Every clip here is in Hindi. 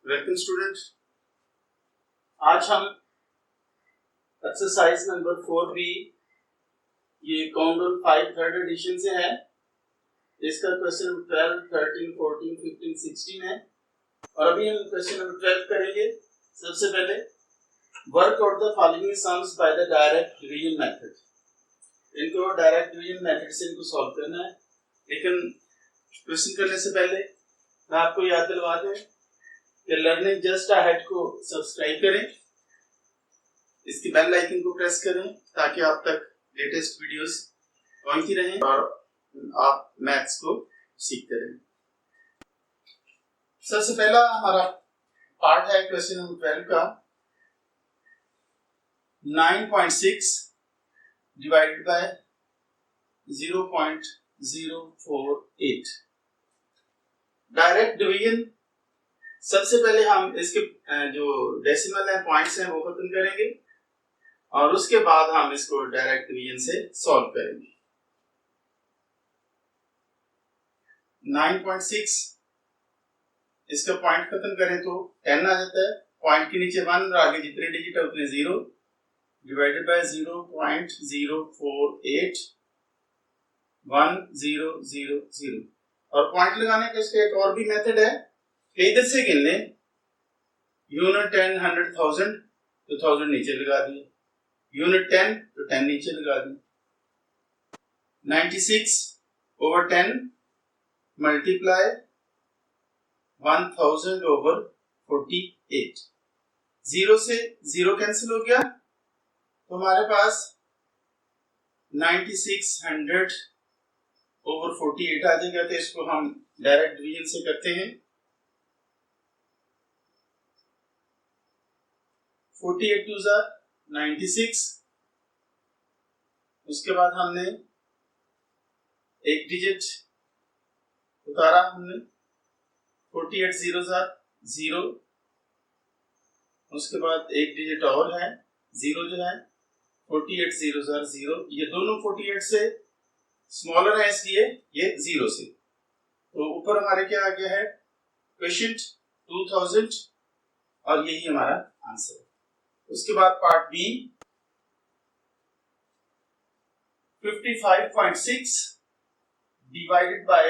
वेलकम स्टूडेंट, आज हम एक्सरसाइज नंबर 4B ये कॉमन 5 थर्ड एडिशन से है। इसका क्वेश्चन नंबर 12, 13, 14, 15, 16 है और अभी हम क्वेश्चन नंबर 12 करेंगे। सबसे पहले work out the following sums by the direct division method. इनको डायरेक्ट डिवीजन मेथड से इनको सॉल्व करना है, लेकिन क्वेश्चन करने से पहले मैं आपको याद दिलवा दूं कि लर्निंग जस्ट अहेड को सब्सक्राइब करें, इसकी बेल आइकन को प्रेस करें ताकि आप तक लेटेस्ट वीडियोस पहुंचती रहें और आप मैथ्स को सीखते रहें। सबसे पहला हमारा पार्ट है क्वेश्चन नंबर 12 का 9.6 डिवाइडेड बाय 0.048। डायरेक्ट डिवीजन, सबसे पहले हम इसके जो डेसिमल है पॉइंट्स हैं वो खत्म करेंगे और उसके बाद हम इसको डायरेक्ट डिवीजन से सॉल्व करेंगे। 9.6 इसका पॉइंट खत्म करें तो 10 आ जाता है। पॉइंट के नीचे 1 और आगे जितने डिजिट है उतने 0 डिवाइडेड बाय 0.048 1000। और पॉइंट लगाने का इसका एक और भी मेथड है कि इधर से गिन लें, यूनिट 10, 100, 1000 तो 1000 नीचे लगा दिए, यूनिट 10 तो 10 नीचे लगा दिए। 96 over 10 मल्टीप्लाई 1000 over 48। 0 से 0 कैंसिल हो गया तो हमारे पास 9600 over 48 आ जाएगा। तो इसको हम डायरेक्ट डिवीजन से करते हैं। 48 2 96, उसके बाद हमने एक डिजिट उतारा, हमने 48 0 0, उसके बाद एक डिजिट और है 0 जो है 48 0 0। ये दोनों 48 से स्मॉलर है इसलिए ये 0 से, तो ऊपर हमारे क्या आ गया है क्वोशिएंट 2000 और यही हमारा आंसर है। उसके बाद पार्ट बी 55.6 डिवाइडेड बाय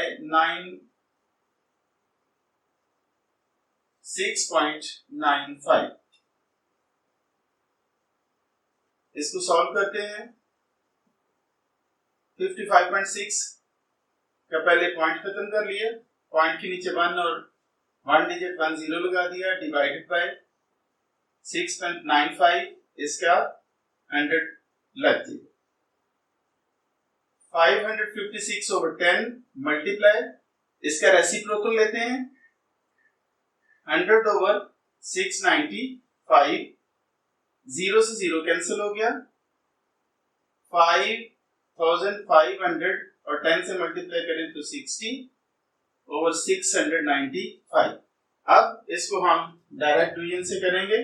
6.95। इसको सॉल्व करते हैं। 55.6 का पहले पॉइंट खत्म कर लिया, पॉइंट के नीचे 1 और 1 डिजिट 10 लगा दिया, डिवाइडेड बाय 6.95, इसका 100 लग दिया। 556 over 10 मल्टीप्लाई, इसका रेसिप्रोकल लेते हैं 100 over 695। 0 से 0 कैंसिल हो गया, 5500 और 10 से मल्टीप्लाई करें तो 60 over 695। अब इसको हम डायरेक्ट डिवीजन से करेंगे।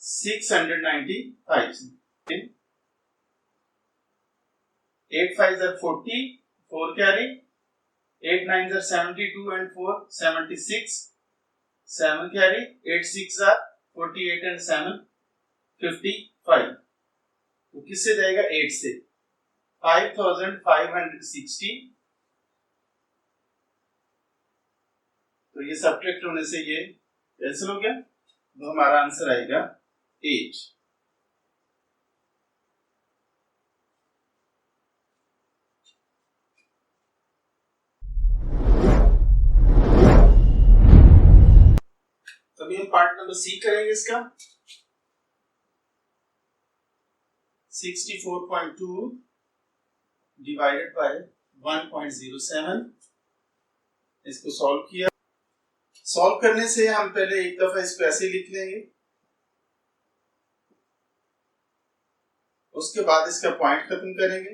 695 से 8 5 40, 4 कैरी, 8 9 72 and 4 76, 7 कैरी, 8 6 48 and 7 55। तो किससे जाएगा 8 से 5560। तो ये सब्ट्रैक्ट होने से ये कैंसिल हो गया, तो हमारा आंसर आएगा 8। तो अभी हम पार्ट नंबर सी करेंगे इसका। 64.2 डिवाइडेड बाय 1.07। इसको सॉल्व किया। सॉल्व करने से हम पहले एक दफा इसको ऐसे लिख लेंगे, उसके बाद इसका पॉइंट खत्म करेंगे।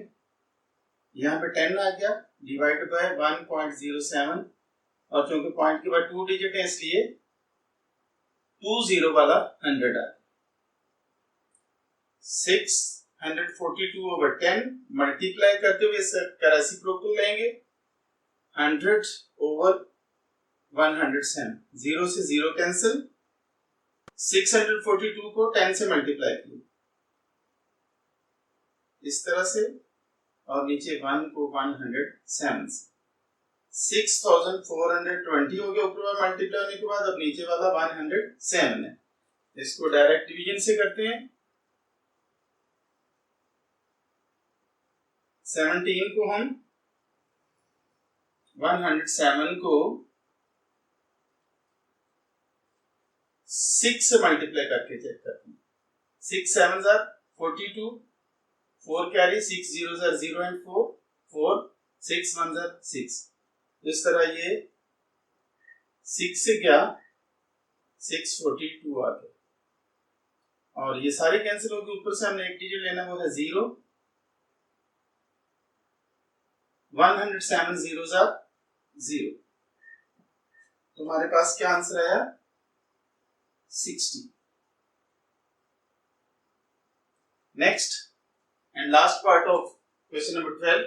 यहाँ पे 10 आ गया डिवाइड बाय 1.07, और क्योंकि पॉइंट के बाद 2 डिजिट है इसलिए 20 वाला 100 आ गया। 642 ओवर 10 मल्टीप्लाई करते हुए इसका रेसिप्रोकल लेंगे 100 ओवर 107, 0 से 0 कैंसिल। 642 को 10 से मल्टीप्लाई किया इस तरह से, और नीचे 1 को 107 से 6420 हो गया ऊपर वाला मल्टीप्लाई होने के बाद। अब नीचे वाला 107 है। इसको डायरेक्ट डिवीजन से करते हैं। 17 को हम 107 को 6 से मल्टीप्लाई करके चेक करते हैं। 6 7 are 42, 4 carry, 6 0 are 0 and 4, 4 6 1 are 6। इस तरह ये 6 से क्या 642 आ गया, और ये सारे कैंसिल हो गए। ऊपर से हमने एक डिजिट लेना, वो है 0। 107 zeros are 0, तो हमारे पास क्या आंसर आया 60। Next and last part of question number 12।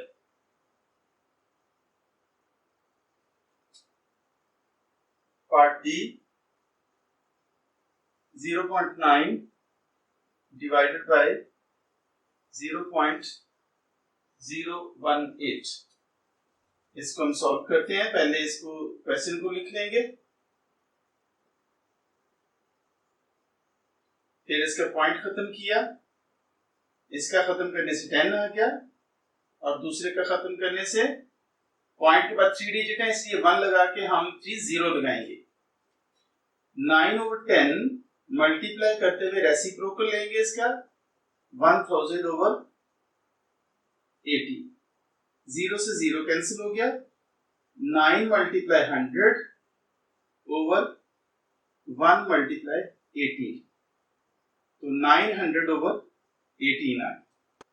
Part D, 0.9 divided by 0.018। इसको हम सॉल्व करते हैं। पहले इसको क्वेश्चन को लिख लेंगे, फिर इसका पॉइंट खत्म किया। इसका खत्म करने से 10 आ गया, और दूसरे का खत्म करने से पॉइंट के बाद 3 डिजिट है इसलिए 1 लगा के हम 0 लगाएंगे। 9 over 10 मल्टीप्लाई करते हुए रेसिप्रोकल लेंगे इसका 1000 over 80। 0 से 0 कैंसिल हो गया। 9 मल्टीप्लाई 100 ओवर 1 मल्टीप्लाई 18, तो 900 ओवर 18 आए।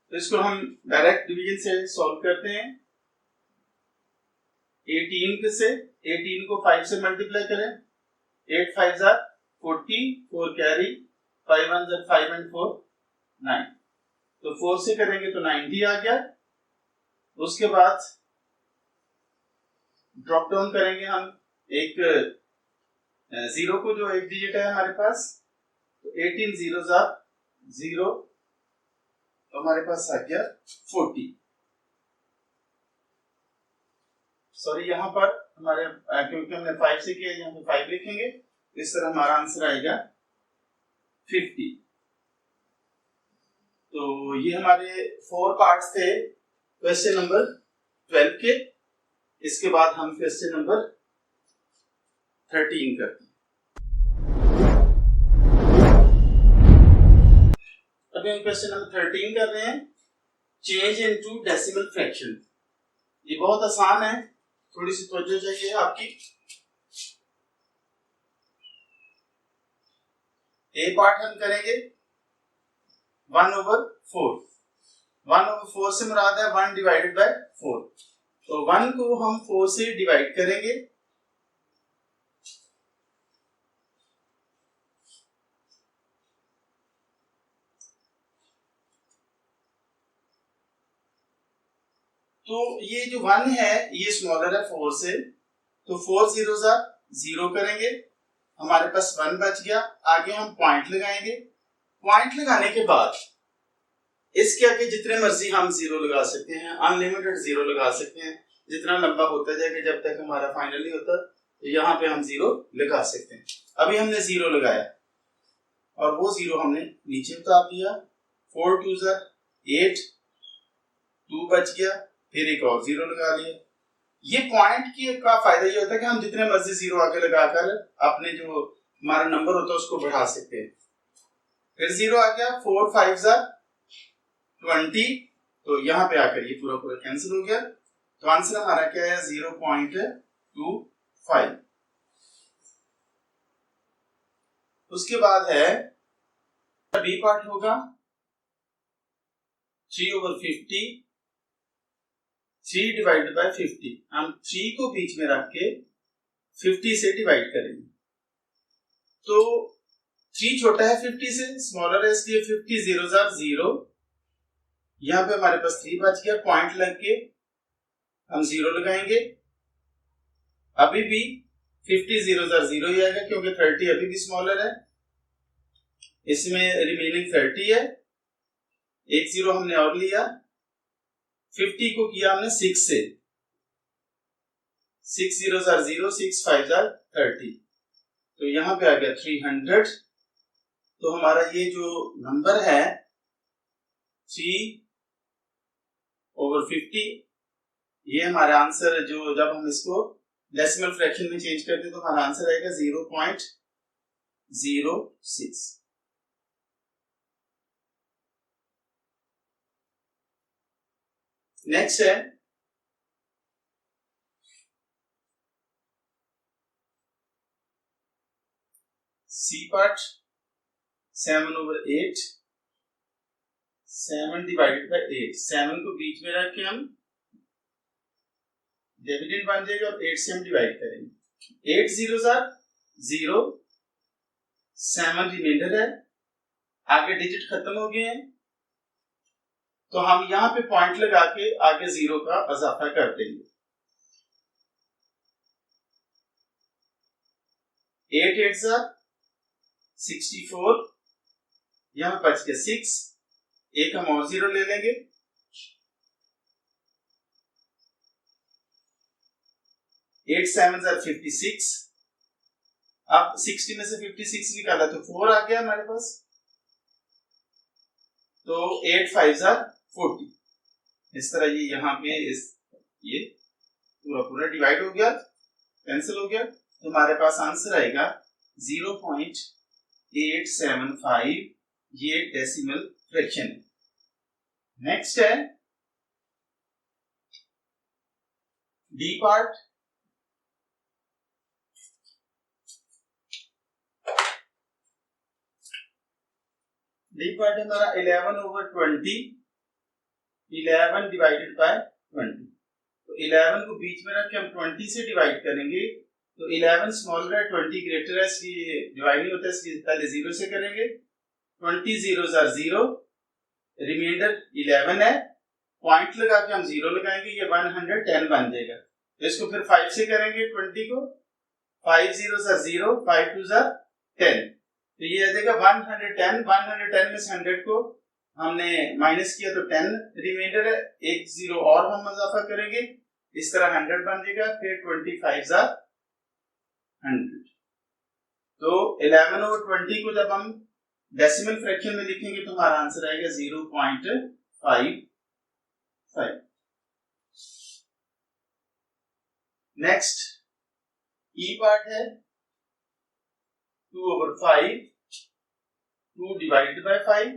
तो इसको हम डायरेक्ट डिवीजन से सॉल्व करते हैं। 18 से 18 को 5 से मल्टीप्लाई करें। 8 5 are 40, 4 कैरी, 5 1 are 5 and 4 9, तो 4 से करेंगे तो 90 आ गया। उसके बाद ड्रॉप डाउन करेंगे हम एक 0 को, जो एक डिजिट है हमारे पास, तो 18 zeros are 0, तो हमारे पास आ गया 40। सॉरी, यहाँ पर हमारे क्योंकि हमने 5 से किया, यहाँ पे 5 लिखेंगे, इस तरह हमारा आंसर आएगा 50। तो ये हमारे 4 पार्ट्स थे क्वेश्चन नंबर 12 के। इसके बाद हम क्वेश्चन नंबर 13 करते हैं। अभी हम क्वेश्चन नंबर 13 कर रहे हैं, चेंज इनटू डेसिमल फ्रैक्शन। ये बहुत आसान है, थोड़ी सी तवज्जो चाहिए आपकी। ए पार्ट हम करेंगे 1/4। 1/4 से मुराद है 1 डिवाइडेड बाय 4, तो 1 को हम 4 से डिवाइड करेंगे। तो ये जो 1 है ये स्मॉलर है 4 से, तो 4 zeros are 0 करेंगे, हमारे पास 1 बच गया। आगे हम पॉइंट लगाएंगे। पॉइंट लगाने के बाद इसके आगे जितने मर्जी हम 0 लगा सकते हैं, अनलिमिटेड 0 लगा सकते हैं, जितना लंबा होता जाएगा जब तक हमारा फाइनल नहीं होता, तो यहाँ पे हम 0 लगा सकते हैं। अभी हमने 0 लगाया और वो 0 हमने नीचे उतार दिया। 4 2s are 8, 2 बच गया, फिर एक और 0 लगा लिया। ये पॉइंट की का फायदा ये होता है कि हम जितने मर्जी 0 आगे लगाकर अपने जो हमारा नंबर होता है उसको बढ़ा सकते हैं। फिर 0 आ गया। 4 5s are 20, तो यहाँ पे आकर ये पूरा पूरा कैंसिल हो गया। तो आंसर हमारा क्या है 0.25। उसके बाद है बी पार्ट होगा 3/50, 3 डिवाइडेड बाय 50। हम 3 को बीच में रख के 50 से डिवाइड करेंगे। तो 3 छोटा है 50 से, स्मॉलर है, इसलिए 50 zeros are 0। यहाँ पे हमारे पास 3 बच गया, पॉइंट लग के हम 0 लगाएंगे। अभी भी 50 zeros are 0 ही आएगा क्योंकि 30 अभी भी स्मॉलर है, इसमें रिमेनिंग 30 है। एक 0 हमने और लिया, 50 को किया हमने 6 से, 6 zeros are 0, 6 5s are 30, तो यहाँ पे आ गया 300। तो हमारा ये जो नंबर है 3/50, ये हमारा आंसर जो जब हम इसको डेसिमल फ्रैक्शन में चेंज करते तो हमारा आंसर आएगा 0.06। नेक्स्ट है सी पार्ट 7/8, 7 डिवाइडेड बाय 8। 7 को बीच में रख के हम डिविडेंड बन जाएगा और 8 से हम डिवाइड करेंगे। 8 zeros are 0, 7 रिमाइंडर है, आगे डिजिट खत्म हो गए हैं, तो हम यहाँ पे पॉइंट लगा के आगे 0 का इजाफा कर देंगे। 8 8s are 64, यहाँ बच गया 6, एक हम और 0 ले लेंगे, 8 7s are 56। अब 60 में से 56 निकाला तो 4 आ गया हमारे पास, तो 8 5s are 40। इस तरह ये यहाँ पे ये पूरा डिवाइड हो गया, कैंसिल हो गया, तो हमारे पास आंसर आएगा 0.875। ये डेसिमल फ्रैक्शन है। नेक्स्ट है डी पार्ट। डी पार्ट है हमारा 11/20, 11 डिवाइडेड बाय 20। तो 11 को बीच में रख के हम 20 से डिवाइड करेंगे, तो 11 स्मॉलर है, 20 ग्रेटर है, इसलिए डिवाइड नहीं होता, इसलिए पहले 0 से करेंगे। 20 zeros are 0, रिमाइंडर 11 है, पॉइंट लगा के हम 0 लगाएंगे, ये 110 बन जाएगा। तो इसको फिर 5 से करेंगे 20 को, 5 zeros are 0, 5 2s are 10, तो ये आ जाएगा 110। 110 में से 100 को हमने माइनस किया तो 10 रिमाइंडर है, एक 0 और हम इजाफा करेंगे, इस तरह 100 बन जाएगा, फिर 25s are 100। तो 11/20 को जब हम डेसिमल फ्रैक्शन में लिखेंगे तो हमारा आंसर आएगा 0.55। नेक्स्ट ई पार्ट है 2/5, 2 डिवाइडेड बाय 5।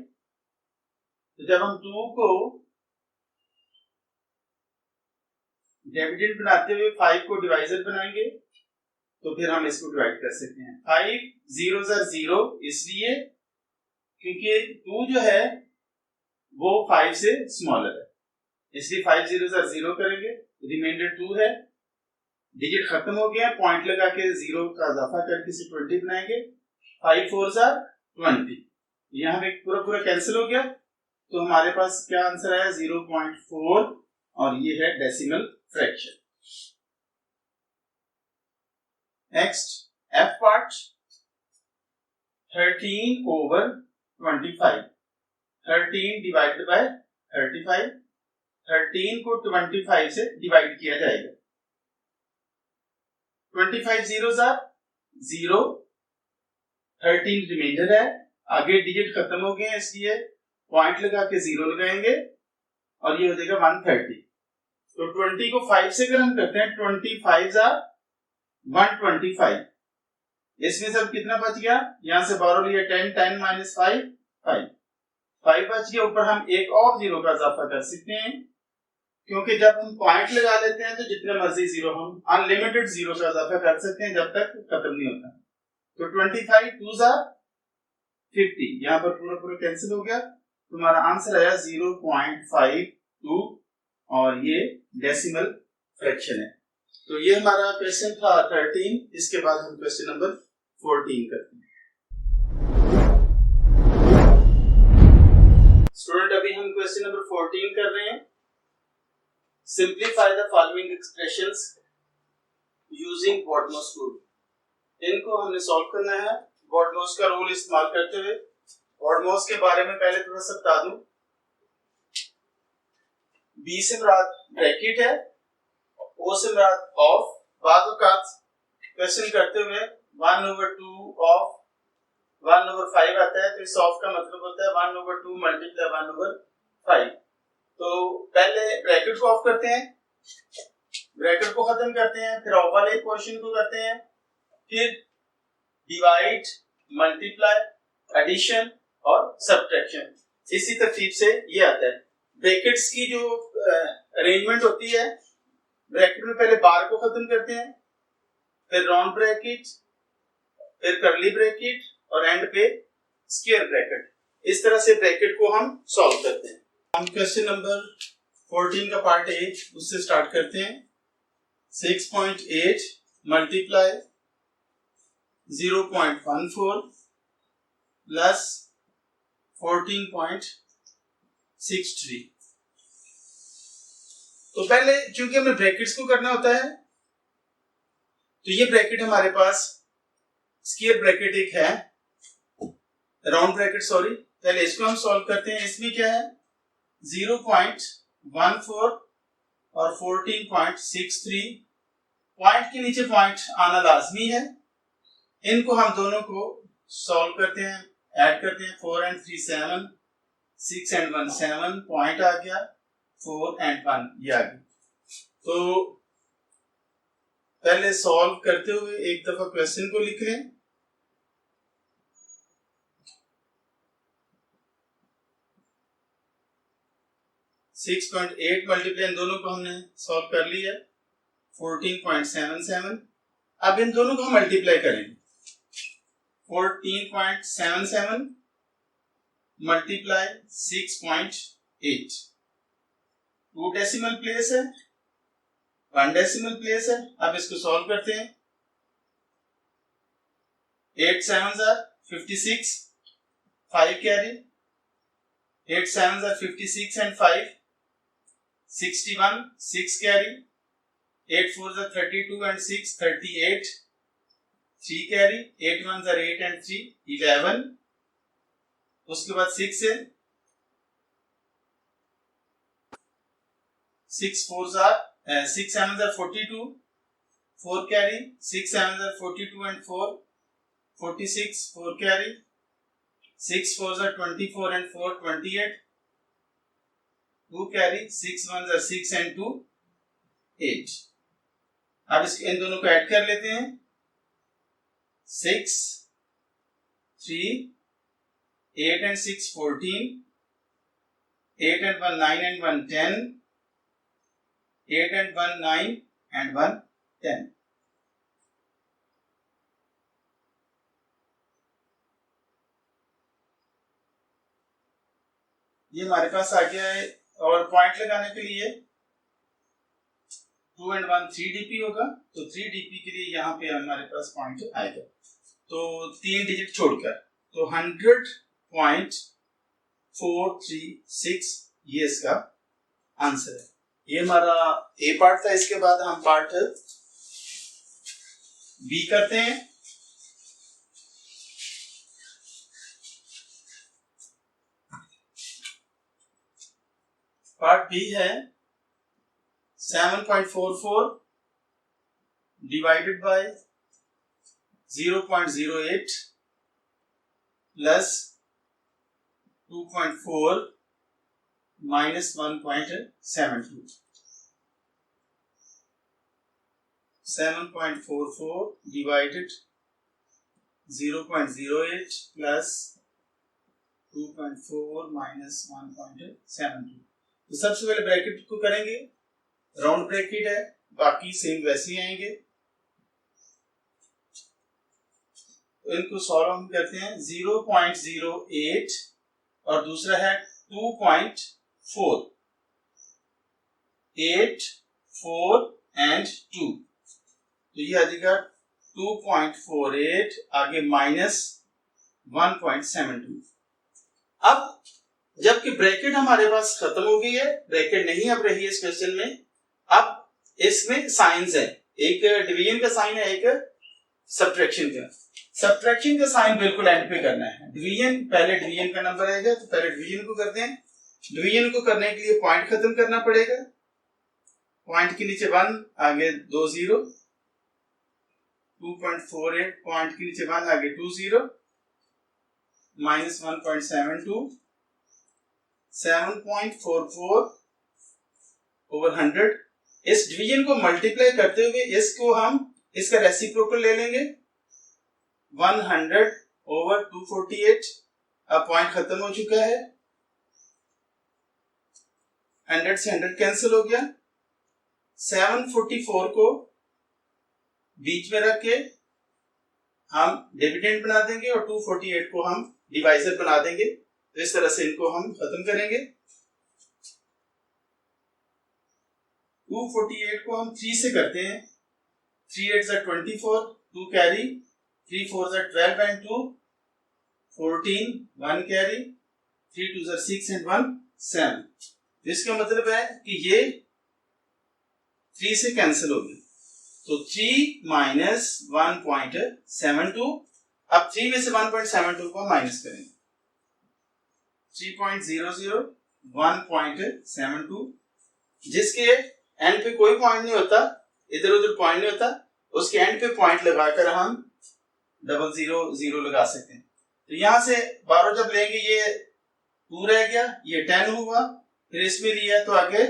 तो जब हम 2 को डिविडेंड बनाते हुए 5 को डिवाइजर बनाएंगे तो फिर हम इसको डिवाइड कर सकते हैं। 5 zeros are 0, इसलिए क्योंकि 2 जो है वो 5 से स्मॉलर है, इसलिए 5 zeros are 0 करेंगे, रिमाइंडर 2 है, डिजिट खत्म हो गया, पॉइंट लगा के 0 का इजाफा करके इसे 20 बनाएंगे, 5 4s are 20, यहाँ पे पूरा कैंसिल हो गया, तो हमारे पास क्या आंसर आया 0.4, और ये है decimal fraction. Next F part 13/25, 13 divided by 35। 13 को 25 से डिवाइड किया जाएगा। 25 zeros are 0, 13 रिमाइंडर है, आगे डिजिट खत्म हो गए हैं, इसलिए पॉइंट लगा के 0 लगाएंगे और ये हो जाएगा 130। तो 20 को 5 से अगर हम करते हैं 25s are 125, इसमें सब कितना बच गया, यहां से बारो लिया 10, 10 - 5 5, 5 बच गया, ऊपर हम एक और जीरो का इजाफा कर सकते हैं, क्योंकि जब हम पॉइंट लगा लेते हैं तो जितने मर्जी जीरो, हम अनलिमिटेड जीरो का इजाफा कर सकते हैं जब तक खत्म नहीं होता। तो 25 2 जार 50, यहाँ पर पूरा पूरा कैंसिल हो गया, तुम्हारा आंसर आया 0.52 और ये डेसिमल फ्रैक्शन है। तो ये हमारा क्वेश्चन था 13। इसके बाद हम क्वेश्चन नंबर 14 करते हैं। स्टूडेंट अभी हम क्वेश्चन नंबर 14 कर रहे हैं। Simplify the following expressions using BODMAS rule. इनको हमने सॉल्व करना है बॉडमोस का रूल इस्तेमाल करते हुए। बॉडमोस के बारे में पहले थोड़ा सा बता दूं। बी से मुराद ब्रैकेट है, ओ से मुराद ऑफ। बाद औकात क्वेश्चन करते हुए 1/2 ऑफ 1/5 आता है, तो इस ऑफ का मतलब होता है 1/2 मल्टीप्लाई 1/5। तो पहले ब्रैकेट को ऑफ करते हैं, ब्रैकेट को खत्म करते हैं, फिर ऑफ वाले क्वेश्चन को करते हैं, फिर डिवाइड, मल्टीप्लाई, एडिशन और सब्ट्रैक्शन। इसी तरतीब से ये आता है। ब्रैकेट्स की जो अरेंजमेंट होती है, ब्रैकेट में पहले बार को खत्म करते हैं, फिर राउंड ब्रैकेट, फिर कर्ली ब्रैकेट और एंड पे स्क्वायर ब्रैकेट। इस तरह से ब्रैकेट को हम सॉल्व करते हैं। हम क्वेश्चन नंबर 14 का पार्ट ए उससे स्टार्ट करते हैं। 6.8 मल्टीप्लाई 0.14 प्लस 14.63। तो पहले चूंकि हमें ब्रैकेट्स को करना होता है, तो ये ब्रैकेट हमारे पास स्क्वायर ब्रैकेट एक है, राउंड ब्रैकेट सॉरी। पहले इसको हम सॉल्व करते हैं। इसमें क्या है 0.14 और 14.63। पॉइंट के नीचे पॉइंट आना लाजमी है। इनको हम दोनों को सॉल्व करते हैं, ऐड करते हैं। 4 and 3 7, 6 and 1 7, पॉइंट आ गया 4 and 1 ये आ गया। तो पहले सॉल्व करते हुए एक दफा क्वेश्चन को लिख लें। सिक्स 6.8 मल्टीप्लाई इन दोनों को हमने सॉल्व कर लिया 14.77। अब इन दोनों को हम मल्टीप्लाई करेंगे। 14.77 मल्टीप्लाई 6.8। 2 डेसिमल प्लेस है, 1 डेसिमल प्लेस है। अब इसको सॉल्व करते हैं। 8 7s are 56, 5 carry. 8 7s are 56 and 5 61, 6 carry. 8 4s are 32 and 6 38, 3 carry. 8 1s are 8 and 3 11। उसके बाद 6 है, 6 4s are 6 7s are 42, 4 carry. 6 7s are 42 and 4 46, 4 carry. 6 4s are 24 and 4 28, 2 carry. 6 1s are 6 and 2 8। अब इन दोनों को ऐड कर लेते हैं। 6 3 8 and 6 14, 8 and 1 9 and 1 10, 8 and 1 9 and 1 10। ये हमारे पास आ गया है। और पॉइंट लगाने के लिए 2 and 1 3 dp होगा, तो 3 dp के लिए यहाँ पे हमारे पास पॉइंट आएगा, तो 3 डिजिट छोड़कर, तो 100.436 ये इसका आंसर है। ये हमारा ए पार्ट था। इसके बाद हम पार्ट बी करते हैं। पार्ट बी है 7.44 divided by 0.08 plus 2.4 minus 1.72। 7.44 divided 0.08 plus 2.4 minus 1.72। तो सबसे पहले ब्रैकेट को करेंगे, राउंड ब्रैकेट है, बाकी सेम वैसे ही आएंगे। तो इनको सॉल्व हम करते हैं। 0.08 और दूसरा है 2.4, 8, 4 एंड 2, तो ये आ जाएगा 2.48, आगे माइनस 1.72। अब जबकि ब्रैकेट हमारे पास खत्म हो गई है, ब्रैकेट नहीं अब रही है इस क्वेश्चन में। अब इसमें साइंस है, एक डिवीजन का साइन है, एक सब्ट्रैक्शन का। सब्ट्रैक्शन का साइन बिल्कुल एंड पे करना है। डिवीजन पहले, डिवीजन का नंबर आएगा तो पहले डिवीजन को करते हैं। डिवीजन को करने के लिए पॉइंट खत्म करना पड़ेगा। पॉइंट के नीचे 1, आगे 2 0, 2.48, पॉइंट के नीचे 1, आगे 2 0, माइनस 1.72, 7.44 ओवर 100। इस डिवीजन को मल्टीप्लाई करते हुए इसको हम इसका रेसिप्रोकल ले लेंगे, 100 ओवर 248। अब पॉइंट खत्म हो चुका है, 100 से 100 कैंसिल हो गया। 744 को बीच में रख के हम डिविडेंड बना देंगे और 248 को हम डिवाइजर बना देंगे। तो इस तरह से इनको हम खत्म करेंगे। 248 को हम 3 से करते हैं। 3 8 are 24, 2 carry, 3 4 are 12 and 2 14, 1 carry, 3 2 are 6 and 1 7। इसका मतलब है कि ये 3 से कैंसिल हो गया, तो 3 माइनस 1.72। अब 3 में से 1.72 को माइनस करेंगे, 3.00, 1.72। जिसके एंड पे कोई पॉइंट नहीं होता, इधर उधर पॉइंट नहीं होता, उसके एंड पे पॉइंट लगाकर हम 000 लगा सकते हैं। तो यहां से 12 जब लेंगे, ये 2 रह गया, ये 10 हुआ, फिर इसमें लिया तो आगे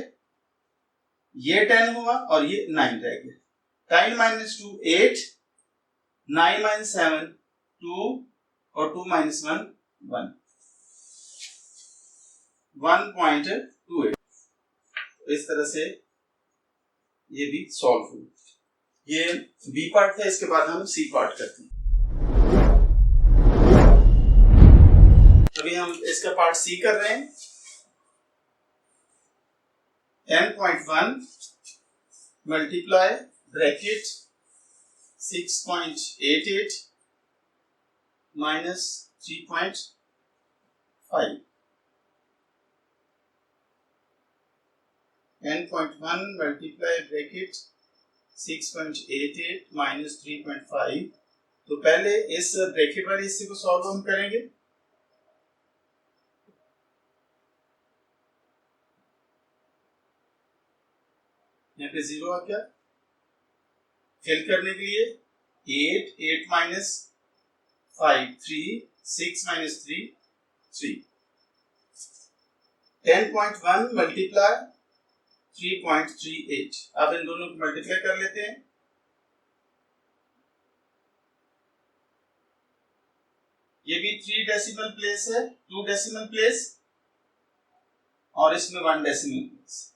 ये 10 हुआ और ये 9 रह गया। 9 माइनस 2 8, 9 माइनस 7 2 और 2 माइनस 1 1, 1.28। इस तरह से ये भी सॉल्व हुआ। ये बी पार्ट था, इसके बाद हम सी पार्ट करते हैं। अभी हम इसका पार्ट सी कर रहे हैं। 10.1 multiply bracket 6.88 minus 3.5। 10.1 multiply bracket 6.88 minus 3.5। तो पहले इस ब्रैकेट वाले हिस्से को सॉल्व हम करेंगे। यहाँ पे 0 आ गया। फिल करने के लिए 8 8 माइनस 5 3, 6 माइनस 3 3। 10.1 मल्टीप्लाई 3.38। अब इन दोनों को मल्टीप्लाई कर लेते हैं। ये भी 3 डेसिमल प्लेस है, 2 डेसिमल प्लेस और इसमें 1 decimal place.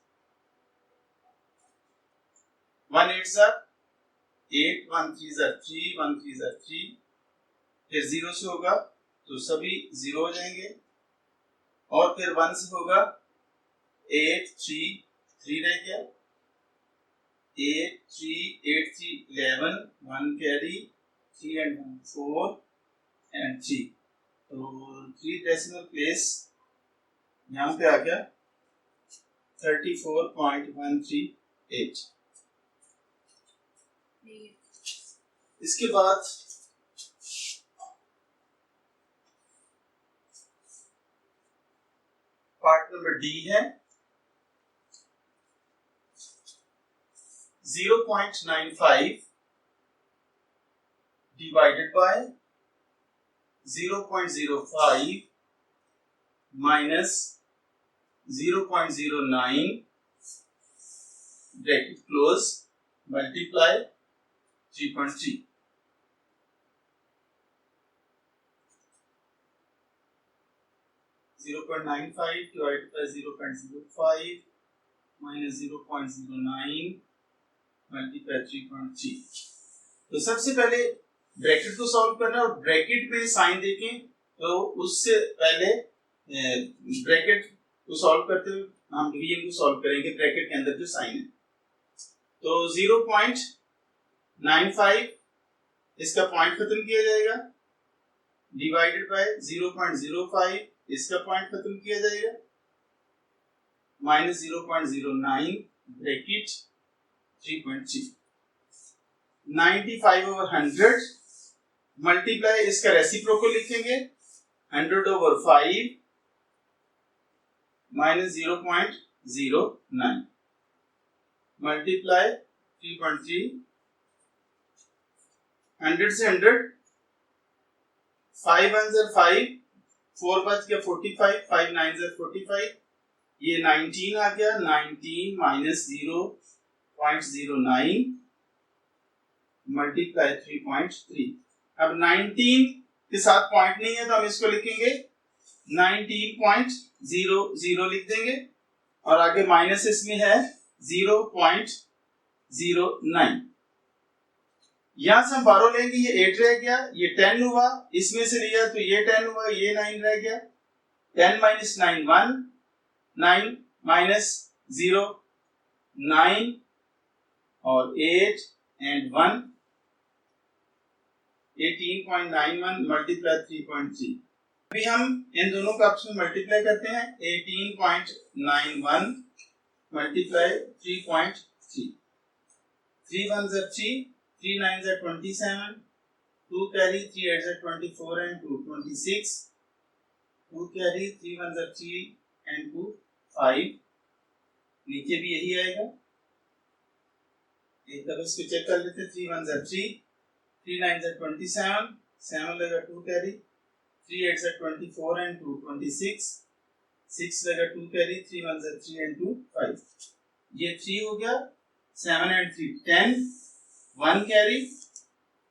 1 8 are 8, 1 3 are 3, 1 3 are 3। फिर 0 से होगा तो सभी 0 हो जाएंगे और फिर 1 से होगा 8 3 3 रह गया, 8 3 8 3 11, 1 कैरी, 3 and 1 4 and 3। तो 3 डेसिमल प्लेस यहाँ पे आ गया 34.138। इसके बाद पार्ट नंबर डी है। 0.95 divided by 0.05 minus 0.09 bracket close multiply 3.3। 0.95 divided by 0.05 minus 0.09 multiply 3.3। तो सबसे पहले ब्रैकेट को सॉल्व करना है और ब्रैकेट में साइन देखें तो उससे पहले ब्रैकेट को सॉल्व करते हुए हम डिवीजन को सॉल्व करेंगे ब्रैकेट के अंदर जो साइन है। तो 0.95 इसका पॉइंट खत्म किया जाएगा डिवाइडेड बाय 0.05 इसका पॉइंट खत्म किया जाएगा माइनस 0.09 ब्रैकेट 3.3 95/100 मल्टीप्लाई इसका रेसिप्रोकल लिखेंगे 100/5 माइनस 0.09 मल्टीप्लाई 3.3 100 से 100 5 1 से 5 4 बच गया 45 5 9 से 45 ये 19 आ गया 19 माइनस 0.09 मल्टीप्लाई 3.3। अब 19 के साथ पॉइंट नहीं है तो हम इसको लिखेंगे 19.00 लिख देंगे और आगे माइनस इसमें है 0.09। यहां से हम 12 लेंगे ये 8 रह गया ये 10 हुआ इसमें से लिया तो ये 10 हुआ ये 9 रह गया 10 minus 9 1 9 minus 0 9 और 8 and 1 18.91 मल्टीप्लाई 3.3। अभी हम इन दोनों को आपस में मल्टीप्लाई करते हैं 18.91 multiply 3.3 3 1s are 3 3 9s are 27 2 carry 3 8s are 24 and 2 26 2 carry 3 1s are 3 and 2 5 नीचे भी यही आएगा एक दफा इसको चेक कर लेते 3 1s are 3 3 9s are 27 7 लगा 2 carry 3 8s are 24 and 2 26 6 लगा 2 carry 3 1s are 3 and 2 5 ये 3 हो गया 7 and 3 10 1 carry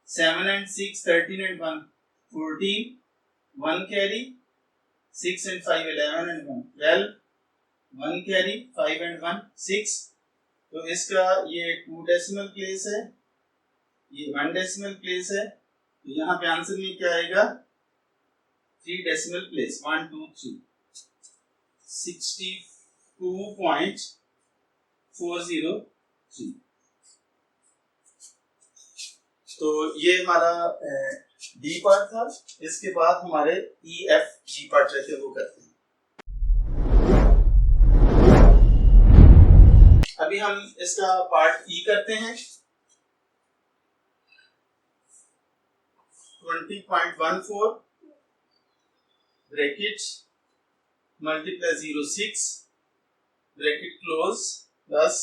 7 and 6 13 and 1 14 1 carry 6 and 5 11 and 1 12 1 carry 5 and 1 6 तो इसका ये 2 डेसिमल प्लेस है ये 1 डेसिमल प्लेस है तो यहाँ पे आंसर में क्या आएगा 3 डेसिमल प्लेस 1 2 3 62.403। तो ये हमारा डी पार्ट था इसके बाद हमारे ई एफ जी पार्ट रहते हैं वो करते हैं। अभी हम इसका पार्ट ई करते हैं 20.14 bracket multiply 06 bracket close plus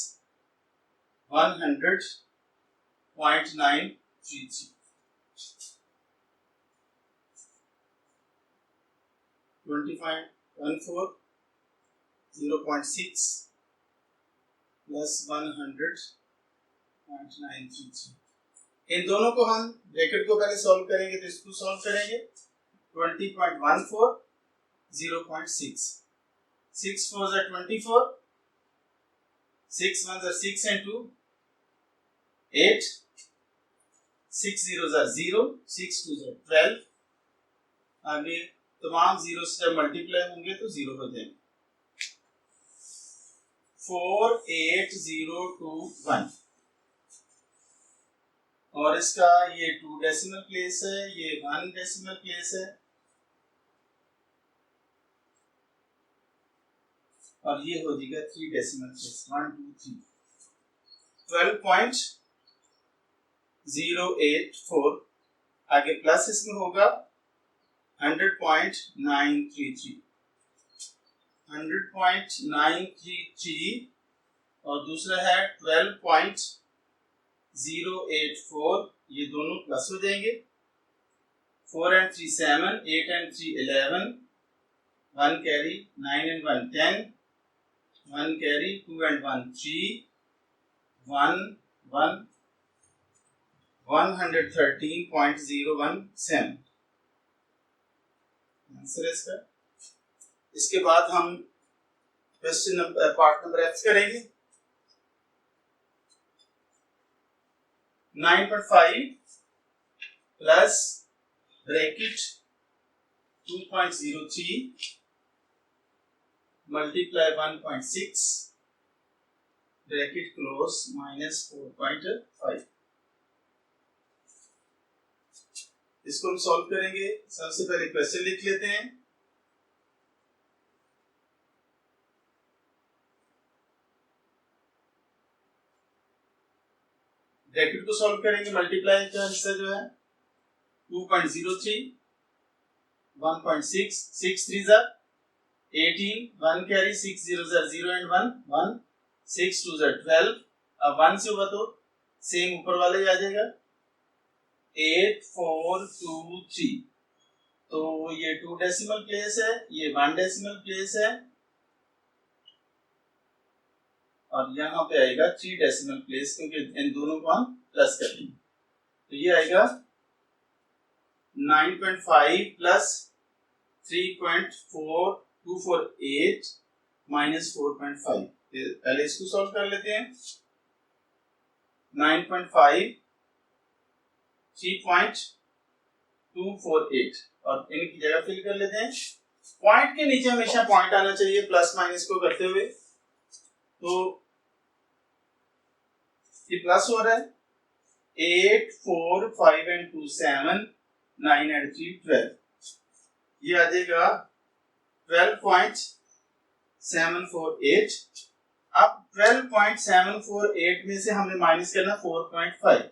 100.933 20.14 0.6 plus 100.933। इन दोनों को हम ब्रैकेट को पहले सॉल्व करेंगे तो इसको सॉल्व करेंगे 20.14 0.6 6 4s are 24 6 1s are 6 and 2 8 6 zeros are 0 6 2s are 12 आगे तमाम जीरो से जब मल्टीप्लाई होंगे तो 0 हो जाएंगे 48021 और इसका ये 2 डेसिमल प्लेस है ये 1 डेसिमल प्लेस है और ये हो जाएगा 3 डेसिमल प्लेस 1 2 3 12.084 आगे प्लस इसमें होगा 100.933 100.933 और दूसरा है 12.084 ये दोनों प्लस हो जाएंगे 4 and 3 7 8 and 3 11 1 carry 9 and 1 10 1 carry 2 and 1 3 1 1 113.017 answer है इसका। इसके बाद हम question number part number F करेंगे। 9.5 plus bracket 2.03 multiply 1.6 bracket close minus 4.5। इसको हम सॉल्व करेंगे। सबसे पहले क्वेश्चन लिख लेते हैं। ब्रैकेट को सॉल्व करेंगे। मल्टीप्लाई का हिस्सा जो है 2.03 1.6 6 3 जा 18 1 कैरी 6 0 जा 0 एंड 1 1 6 2 जा 12। अब 1 से होगा तो सेम ऊपर वाले ही आ जाएगा 8 4 2 3। तो ये 2 डेसिमल प्लेस है, ये 1 डेसिमल प्लेस है और यहाँ पे आएगा 3 डेसिमल प्लेस, क्योंकि इन दोनों को हम प्लस कर देंगे। तो ये आएगा 9.5 प्लस 3.4248 माइनस 4.5। पहले इसको सॉल्व कर लेते हैं। 9.5 3.248 और इनकी जगह फिल कर लेते हैं। पॉइंट के नीचे हमेशा पॉइंट आना चाहिए प्लस माइनस को करते हुए। तो ये प्लस हो रहा है 8 4 5 एंड 2 7 9 एंड 3 12। ये आ जाएगा 12.748। अब 12.748 में से हमें माइनस करना 4.5,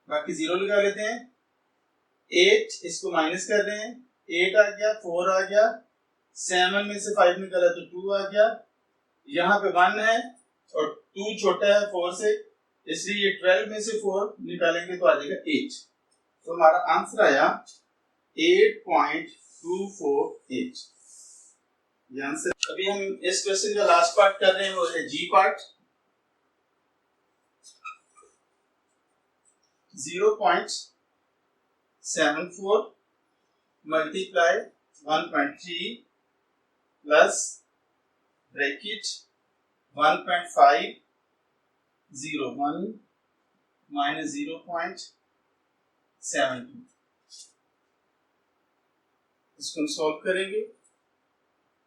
बाकी 0 लगा लेते हैं। 8 इसको माइनस कर रहे हैं, 8 आ गया, 4 आ गया, 7 में से 5 निकाला तो 2 आ गया, यहाँ पे 1 है और 2 छोटा है 4 से, इसलिए 12 में से 4 निकालेंगे तो आ जाएगा 8। तो हमारा आंसर आया 8.248। ये आंसर। अभी हम इस क्वेश्चन का लास्ट पार्ट कर रहे हैं, वो है G part. 0.74 multiply 1.3 plus bracket 1.501 minus 0.72। इसको हम सॉल्व करेंगे।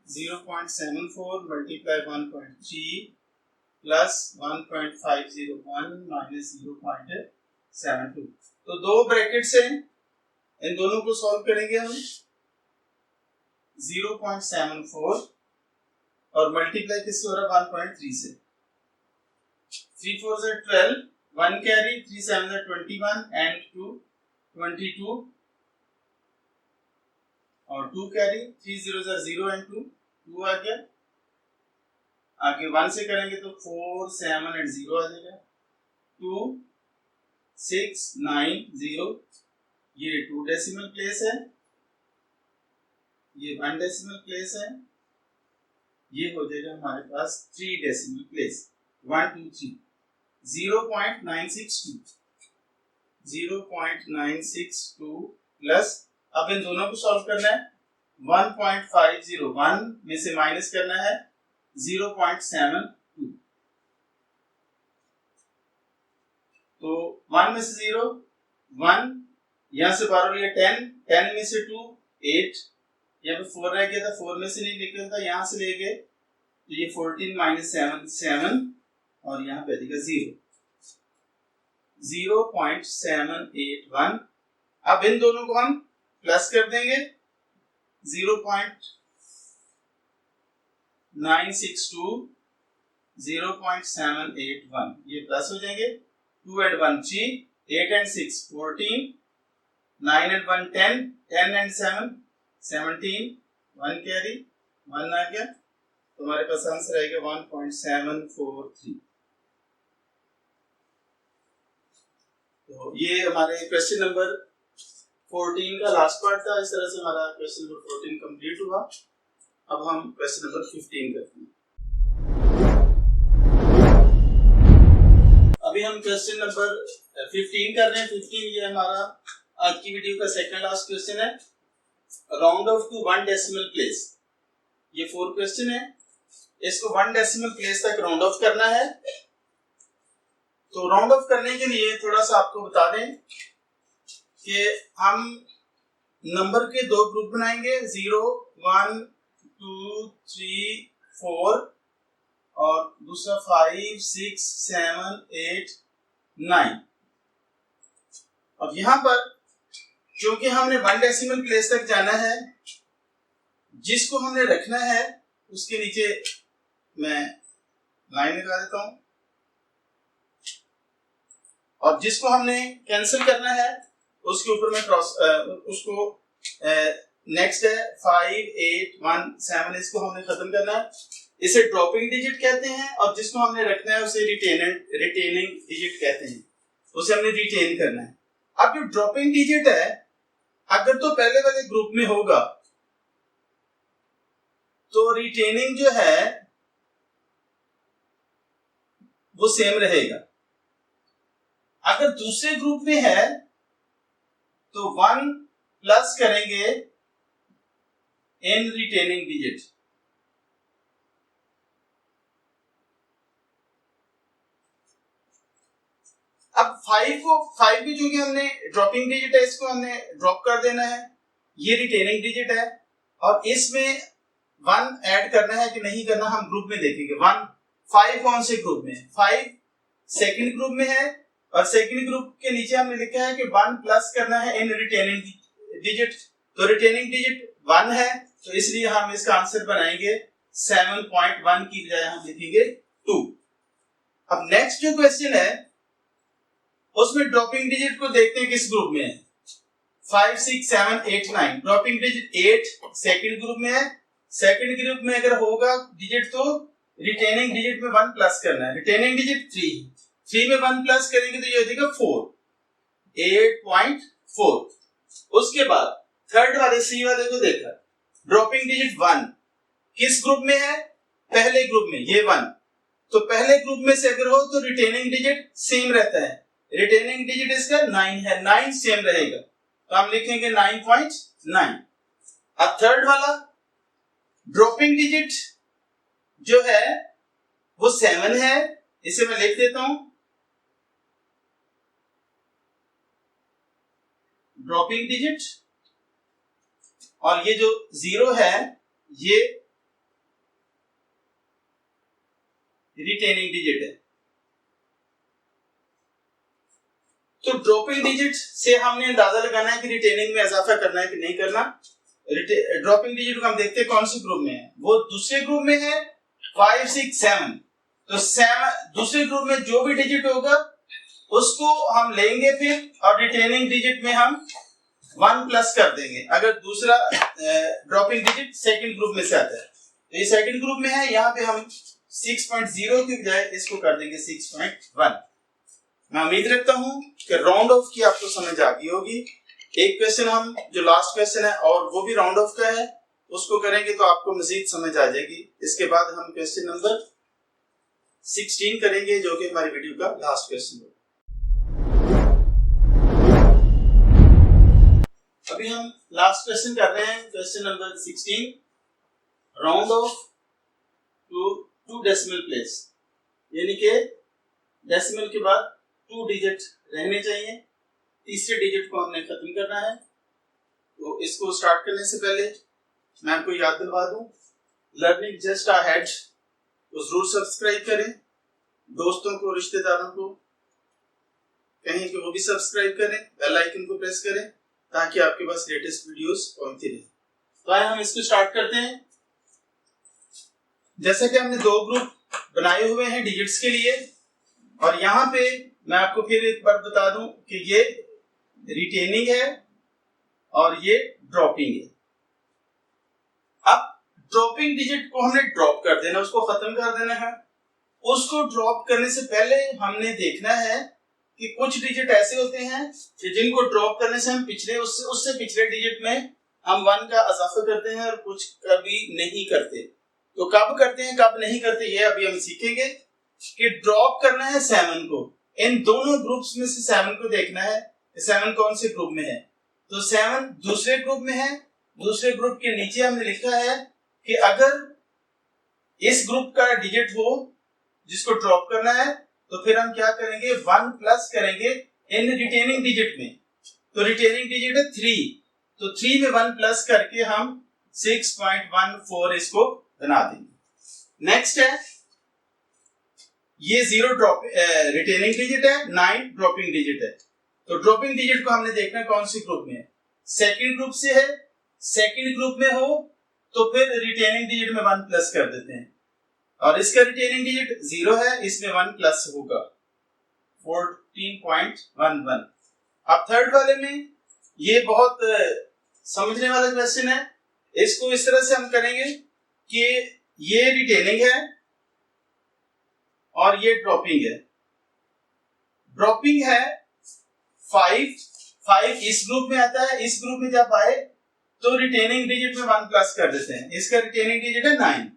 0.74 मल्टीप्लाई 1.3 प्लस 1.501 माइनस 0.72। तो दो ब्रैकेट्स हैं, इन दोनों को सॉल्व करेंगे हम। 0.74 और मल्टीप्लाई किससे हो रहा है 1.3 से। 3 4 से 12, 1 कैरी, 3 7 से 21 एंड 2 22 और 2 कैरी, 3 0 से 0 एंड 2 2 आ गया। आगे 1 से करेंगे तो 4 7 एंड 0 आ जाएगा। 2 6 9 0। ये 2 डेसिमल प्लेस है, ये 1 डेसिमल प्लेस है, ये हो जाएगा हमारे पास 3 डेसिमल प्लेस। 1 2 3 0.962 प्लस, अब इन दोनों को सॉल्व करना है। 1.501 में से माइनस करना है 0.72। तो 1 में से 0 1, यहां से 12 लिया 10 10 में से 2 8, यहाँ पे 4 रह गया था, 4 में से नहीं निकला था, यहां से ले गए तो ये 14 माइनस 7 7 और यहाँ पे आएगा 0.781। अब इन दोनों को हम प्लस कर देंगे। 0.962 0.781 ये प्लस हो जाएंगे। 2 and 1 3, 8 and 6 14, 9 and 1 10, 10 and 7 17, 1 carry 1 आ गया। तो हमारे पास आंसर आएगा 1.743। तो ये हमारे क्वेश्चन नंबर 14 का लास्ट पार्ट था। इस तरह से हमारा क्वेश्चन नंबर 14 कंप्लीट हुआ। अब हम क्वेश्चन नंबर 15 करते हैं। अभी हम क्वेश्चन नंबर 15 कर रहे हैं। 15 ये हमारा आज की वीडियो का सेकंड लास्ट क्वेश्चन है। Round off to 1 decimal place. ये 4 क्वेश्चन है, इसको 1 डेसिमल प्लेस तक राउंड ऑफ करना है। तो राउंड ऑफ करने के लिए थोड़ा सा आपको बता दें कि हम नंबर के 2 ग्रुप बनाएंगे, 0, 1, 2, 3, 4 और दूसरा 5, 6, 7, 8, 9। अब यहां पर क्योंकि हमने 1 डेसिमल प्लेस तक जाना है, जिसको हमने रखना है उसके नीचे मैं लाइन लगा देता हूं, और जिसको हमने कैंसिल करना है उसके ऊपर मैं क्रॉस उसको नेक्स्ट है 5, 8, 1, 7, इसको हमने खत्म करना है। इसे ड्रॉपिंग डिजिट कहते हैं, और जिसको हमने रखना है उसे रिटेनिंग डिजिट कहते हैं, उसे हमने रिटेन करना है। अब जो ड्रॉपिंग डिजिट है, अगर तो पहले वाले ग्रुप में होगा तो रिटेनिंग जो है वो सेम रहेगा। अगर दूसरे ग्रुप में है तो 1 प्लस करेंगे इन रिटेनिंग डिजिट। अब 5 भी चूंकि हमने ड्रॉपिंग डिजिट है, इसको हमने ड्रॉप कर देना है, ये रिटेनिंग डिजिट है, और इसमें 1 ऐड करना है कि नहीं करना हम ग्रुप में देखेंगे। 5 कौन से ग्रुप में है? 5 सेकंड ग्रुप में है, और सेकंड ग्रुप के नीचे हमने लिखा है कि 1 प्लस करना है इन रिटेनिंग डिजिट। तो रिटेनिंग डिजिट 1 है, तो इसलिए हम इसका आंसर बनाएंगे 7.1 की बजाय हम लिखेंगे 2। अब नेक्स्ट जो क्वेश्चन है उसमें ड्रॉपिंग डिजिट को देखते हैं किस ग्रुप में है। 5, 6, 7, 8, 9 ड्रॉपिंग डिजिट 8 सेकंड ग्रुप में है। सेकंड ग्रुप में अगर होगा डिजिट तो रिटेनिंग डिजिट में 1 प्लस करना है। रिटेनिंग डिजिट 3 में 1 प्लस करेंगे तो ये हो जाएगा 4, 8.4। उसके बाद थर्ड वाले सी वाले को देखा, ड्रॉपिंग डिजिट 1 किस ग्रुप में है? पहले ग्रुप में, ये 1। तो पहले ग्रुप में से अगर हो तो रिटेनिंग डिजिट सेम रहता है, रिटेनिंग डिजिट इसका 9 है, 9 सेम रहेगा, तो हम लिखेंगे 9.9। अब थर्ड वाला ड्रॉपिंग डिजिट जो है वो 7 है, इसे मैं लिख देता हूं, ड्रॉपिंग डिजिट, और ये जो 0 है ये रिटेनिंग डिजिट है। तो ड्रॉपिंग डिजिट से हमने अंदाजा लगाना है कि रिटेनिंग में इजाफा करना है कि नहीं करना। ड्रॉपिंग डिजिट को हम देखते हैं कौन से ग्रुप में है, वो दूसरे ग्रुप में है 5, 6, 7। तो 7 दूसरे ग्रुप में जो भी डिजिट होगा उसको हम लेंगे फिर, और रिटेनिंग डिजिट में हम 1 प्लस कर देंगे अगर दूसरा ड्रॉपिंग डिजिट सेकंड ग्रुप में से आता है। तो ये सेकंड ग्रुप में है, यहाँ पे हम 6.0 की बजाय इसको कर देंगे 6.1। मैं उम्मीद रखता हूं कि राउंड ऑफ की आपको समझ आ गई होगी। एक क्वेश्चन हम जो लास्ट क्वेश्चन है और वो भी राउंड ऑफ का है, उसको करेंगे तो आपको मजीद समझ आ जाएगी। इसके बाद हम क्वेश्चन नंबर 16 करेंगे जो कि हमारी वीडियो का लास्ट क्वेश्चन होगा। अभी हम लास्ट क्वेश्चन कर रहे हैं, question number 16, round off to decimal place, यानी कि डेसिमल के बाद 2 डिजिट रहने चाहिए, तीसरे डिजिट को हमने खत्म करना है। तो इसको स्टार्ट करने से पहले मैं आपको याद दिलवा दूं, लर्निंग जस्ट अहेड तो जरूर सब्सक्राइब करें, दोस्तों को रिश्तेदारों को कहें कि वो भी सब्सक्राइब करें, बेल आइकन को प्रेस करें ताकि आपके पास लेटेस्ट वीडियोस पहुंचती रहे। तो आइए हम इसको स्टार्ट करते हैं। जैसा कि हमने 2 ग्रुप बनाए हुए हैं डिजिट्स के लिए, और यहाँ पे मैं आपको फिर एक बार बता दूं कि ये रिटेनिंग है और ये ड्रॉपिंग है। अब ड्रॉपिंग डिजिट को हमने ड्रॉप कर देना, उसको खत्म कर देना है। उसको ड्रॉप करने से पहले हमने देखना है कि कुछ डिजिट ऐसे होते हैं कि जिनको ड्रॉप करने से हम पिछले उससे पिछले डिजिट में हम 1 का इजाफा करते हैं और कुछ कभी नहीं करते। तो कब करते हैं कब नहीं करते ये अभी हम सीखेंगे। कि ड्रॉप करना है 7 को, इन दोनों ग्रुप्स में से 7 को देखना है 7 कौन से ग्रुप में है। तो 7 दूसरे ग्रुप में है, दूसरे ग्रुप के नीचे हमने लिखा है कि अगर इस ग्रुप का डिजिट हो जिसको ड्रॉप करना है तो फिर हम क्या करेंगे, 1 प्लस करेंगे इन रिटेनिंग डिजिट में। तो रिटेनिंग डिजिट है 3, तो 3 में 1 प्लस करके हम 6.14 इसको बना देंगे। नेक्स्ट है ये 0 ड्रॉप रिटेनिंग डिजिट है, 9 ड्रॉपिंग डिजिट है। तो ड्रॉपिंग डिजिट को हमने देखना कौन सी ग्रुप में है, सेकंड ग्रुप से है। सेकंड ग्रुप में हो तो फिर रिटेनिंग डिजिट में 1 प्लस कर देते हैं, और इसका रिटेनिंग डिजिट 0 है, इसमें 1 प्लस होगा 14.11। अब थर्ड वाले में ये बहुत समझने वाला क्वेश्चन है। इसको इस तरह से हम करेंगे कि ये रिटेनिंग है और ये ड्रॉपिंग है। ड्रॉपिंग है 5 इस ग्रुप में आता है, इस ग्रुप में जब आए तो रिटेनिंग डिजिट में 1 प्लस कर देते हैं। इसका रिटेनिंग डिजिट है 9,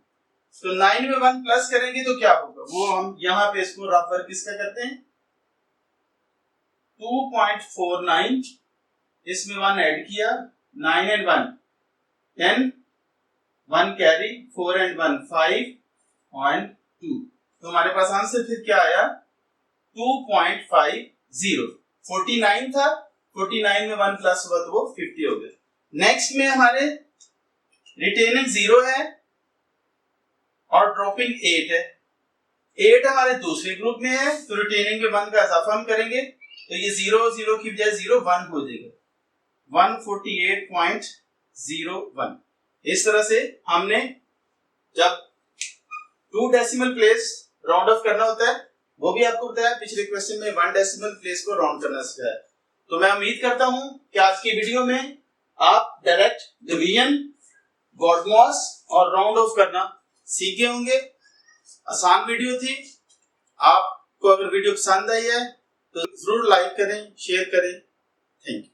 तो 9 में 1 प्लस करेंगे तो क्या होगा, वो हम यहां पे इसको रफ वर्क किसका करते हैं, 2.49, इसमें 1 ऐड किया, 9 एंड 1 10, 1 कैरी, 4 एंड 1 5.2। तो हमारे पास आंसर फिर क्या आया, 2.50। 49 था, 49 में 1 प्लस हुआ तो वो 50 हो गया। नेक्स्ट में हमारे रिटेनिंग 0 है और ड्रॉपिंग 8 है। 8 हमारे दूसरे ग्रुप में है, तो रिटेनिंग में 1 का इजाफा हम करेंगे, तो ये 0 की बजाय 0 1 हो जाएगा, 148.01। इस तरह से हमने जब 2 डेसिमल प्लेस राउंड ऑफ करना होता है, वो भी आपको बताया पिछले क्वेश्चन में 1 डेसिमल प्लेस को राउंड करना सिखाया। तो मैं उम्मीद करता हूं कि आज की वीडियो में आप डायरेक्ट डिवीजन, गॉडमॉस और राउंड ऑफ करना सीख गए होंगे। आसान वीडियो थी। आपको अगर वीडियो पसंद आई है तो जरूर लाइक करें, शेयर करें। Thank you.